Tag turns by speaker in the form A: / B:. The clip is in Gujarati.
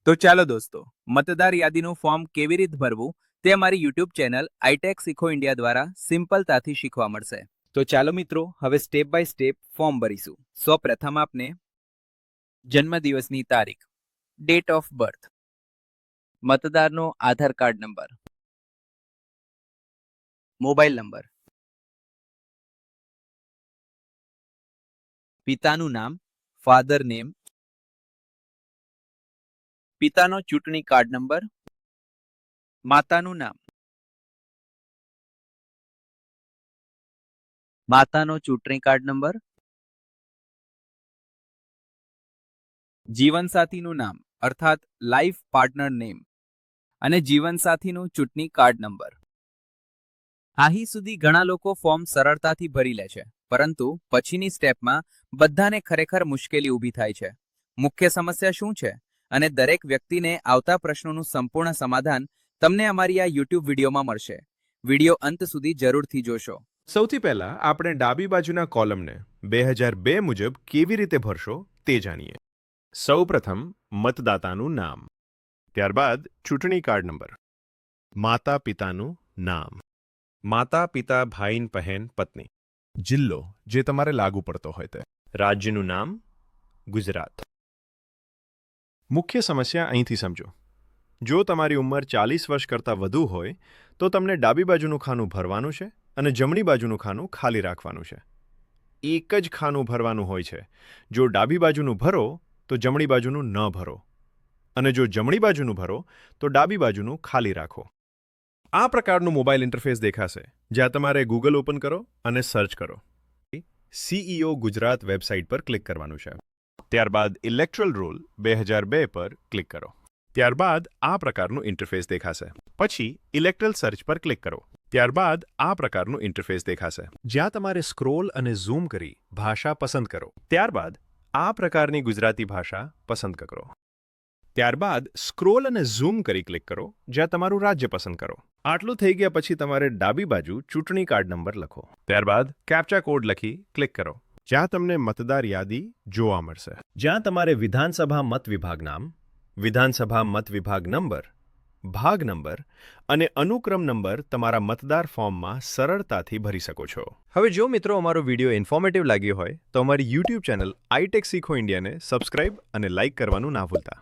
A: તો ચાલો દોસ્તો, મતદાર યાદીનું ફોર્મ કેવી રીતે ભરવું તે અમારી યુટ્યુબ ચેનલ આઈટેક શીખો ઇન્ડિયા દ્વારા સિમ્પલતાથી શીખવા મળશે. તો ચાલો મિત્રો, હવે સ્ટેપ બાય સ્ટેપ ફોર્મ ભરીશું. સૌપ્રથમ આપને જન્મદિવસની તારીખ, ડેટ ઓફ બર્થ, મતદારનો Aadhaar card number, mobile number, પિતાનું નામ, ફાધર નેમ, પિતાનો ચૂંટણી કાર્ડ નંબર, માતાનું નામ, માતાનો ચૂંટણી કાર્ડ નંબર, જીવનસાથીનું નામ અર્થાત લાઈફ પાર્ટનર નેમ અને જીવનસાથીનું ચૂંટણી કાર્ડ નંબર. અહીં સુધી ઘણા લોકો ફોર્મ સરળતાથી ભરી લે છે, પરંતુ પછીની સ્ટેપમાં બધાને ખરેખર મુશ્કેલી ઊભી થાય છે. મુખ્ય સમસ્યા શું છે અને દરેક વ્યક્તિને આવતા પ્રશ્નોનું સંપૂર્ણ સમાધાન તમને અમારી આ યુટ્યુબ વિડીયોમાં મળશે. વિડીયો અંત સુધી જરૂરથી જોશો.
B: સૌથી પહેલા આપણે ડાબી બાજુના કોલમને 2002 મુજબ કેવી રીતે ભરશો તે જાણીએ. સૌપ્રથમ મતદાતાનું નામ, ત્યારબાદ ચૂંટણી કાર્ડ નંબર, માતા પિતાનું નામ, માતા પિતા ભાઈન બહેન પત્ની, જિલ્લો જે તમારે લાગુ પડતો હોય તે, રાજ્યનું નામ ગુજરાત. મુખ્ય સમસ્યા અહીંથી સમજો. જો તમારી ઉંમર 40 વર્ષ કરતાં વધુ હોય તો તમને ડાબી બાજુનું ખાનું ભરવાનું છે અને જમણી બાજુનું ખાનું ખાલી રાખવાનું છે. એક જ ખાનું ભરવાનું હોય છે. જો ડાબી બાજુનું ભરો તો જમણી બાજુનું ન ભરો, અને જો જમણી બાજુનું ભરો તો ડાબી બાજુનું ખાલી રાખો. આ પ્રકારનું મોબાઈલ ઇન્ટરફેસ દેખાશે, જ્યાં તમારે ગૂગલ ઓપન કરો અને સર્ચ કરો. સીઈઓ ગુજરાત વેબસાઇટ પર ક્લિક કરવાનું છે. ત્યારબાદ ઇલેક્ટોરલ રોલ 2002 પર ક્લિક કરો. ત્યારબાદ આ પ્રકારનું ઇન્ટરફેસ દેખાશે. પછી ઇલેક્ટોરલ સર્ચ પર ક્લિક કરો. ત્યારબાદ આ પ્રકારનું ઇન્ટરફેસ દેખાશે, જ્યાં તમારે સ્ક્રોલ અને ઝૂમ કરી ભાષા પસંદ કરો. ત્યારબાદ આ પ્રકારની ગુજરાતી ભાષા પસંદ કરો. ત્યારબાદ સ્ક્રોલ અને ઝૂમ કરી ક્લિક કરો, જ્યાં તમારું રાજ્ય પસંદ કરો. આટલું થઈ ગયા પછી તમારે ડાબી બાજુ ચૂંટણી કાર્ડ નંબર લખો. ત્યારબાદ કેપ્ચા કોડ લખી ક્લિક કરો, જ્યાં તમને મતદાર યાદી જોવા મળશે, જ્યાં તમારે વિધાનસભા મત વિભાગ નામ, વિધાનસભા મત વિભાગ નંબર, ભાગ નંબર અને અનુક્રમ નંબર તમારા મતદાર ફોર્મમાં સરળતાથી ભરી શકો છો. હવે જો મિત્રો અમારો વિડીયો ઇન્ફોર્મેટિવ લાગ્યો હોય તો અમારી યુટ્યુબ ચેનલ આઈટેક શીખો ઇન્ડિયાને સબસ્ક્રાઇબ અને લાઇક કરવાનું ના ભૂલતા.